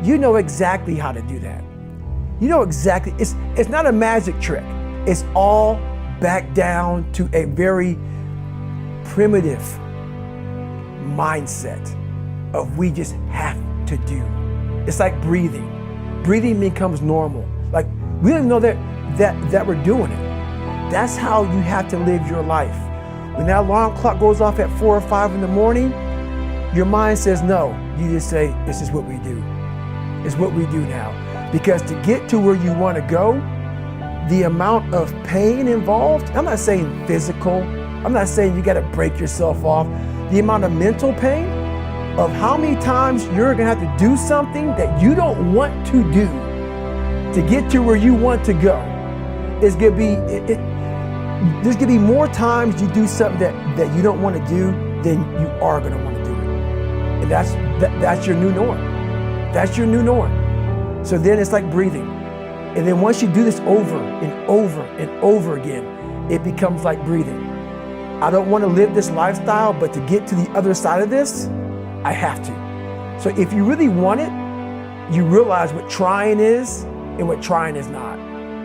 you know exactly how to do that. You know exactly, it's not a magic trick. It's all back down to a very primitive mindset of we just have to do. It's like breathing. Breathing becomes normal. Like we don't even know that we're doing it. That's how you have to live your life. When that alarm clock goes off at 4 or 5 in the morning, your mind says no. You just say, this is what we do. It's what we do now. Because to get to where you want to go, the amount of pain involved, I'm not saying physical, I'm not saying you got to break yourself off. The amount of mental pain of how many times you're going to have to do something that you don't want to do to get to where you want to go is going to be, there's going to be more times you do something that you don't want to do than you are going to want to do it. And that's your new norm. That's your new norm. So then it's like breathing. And then once you do this over and over and over again, it becomes like breathing. I don't want to live this lifestyle, but to get to the other side of this, I have to. So if you really want it, you realize what trying is and what trying is not.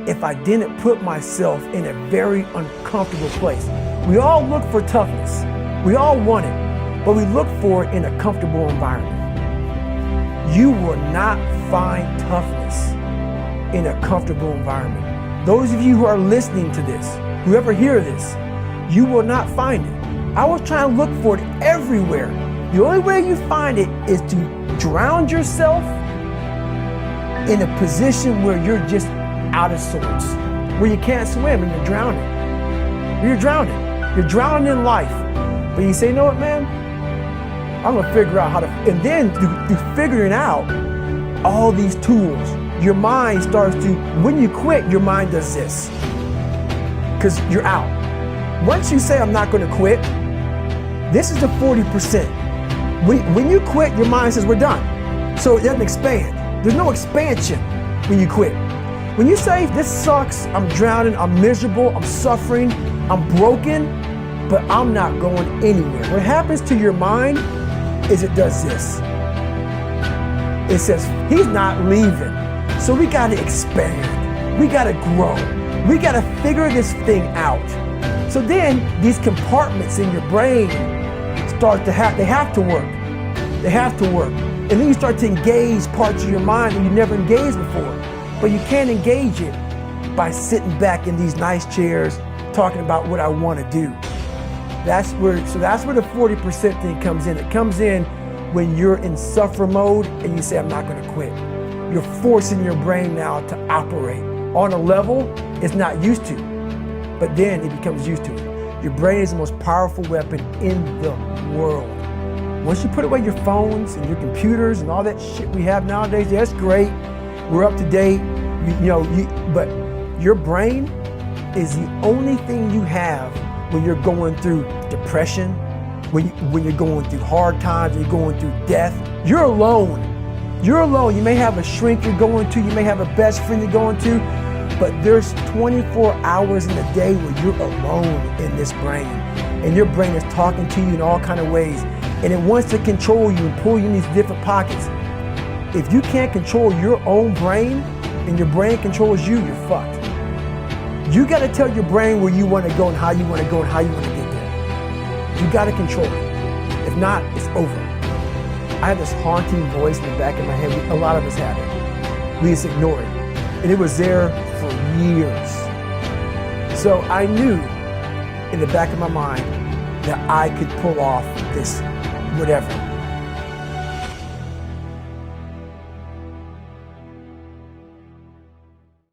If I didn't put myself in a very uncomfortable place. We all look for toughness. We all want it, but we look for it in a comfortable environment. You will not find toughness in a comfortable environment. Those of you who are listening to this, whoever hear this, you will not find it. I was trying to look for it everywhere. The only way you find it is to drown yourself in a position where you're just out of sorts, where you can't swim and you're drowning. You're drowning. You're drowning in life. But you say, you know what, man? I'm gonna figure out how to, and then through figuring out all these tools, your mind starts to, when you quit, your mind does this. Because you're out. Once you say, I'm not gonna quit, this is the 40%. When you quit, your mind says, we're done. So it doesn't expand. There's no expansion when you quit. When you say, this sucks, I'm drowning, I'm miserable, I'm suffering, I'm broken, but I'm not going anywhere. What happens to your mind is it does this. It says, he's not leaving. So we gotta expand. We gotta grow. We gotta figure this thing out. So then these compartments in your brain start to they have to work. They have to work. And then you start to engage parts of your mind that you never engaged before. But you can't engage it by sitting back in these nice chairs talking about what I want to do. That's where the 40% thing comes in. It comes in when you're in suffer mode and you say, I'm not going to quit. You're forcing your brain now to operate on a level it's not used to, but then it becomes used to it. Your brain is the most powerful weapon in the world. Once you put away your phones and your computers and all that shit we have nowadays, that's great. We're up to date, but your brain is the only thing you have when you're going through depression, when you're going through hard times, when you're going through death. You're alone. You're alone. You may have a shrink you're going to, you may have a best friend you're going to, but there's 24 hours in a day where you're alone in this brain. And your brain is talking to you in all kinds of ways. And it wants to control you and pull you in these different pockets. If you can't control your own brain and your brain controls you, you're fucked. You gotta tell your brain where you wanna go and how you wanna go and how you wanna get there. You gotta control it. If not, it's over. I have this haunting voice in the back of my head. A lot of us have it. We just ignore it. And it was there for years. So I knew in the back of my mind that I could pull off this whatever.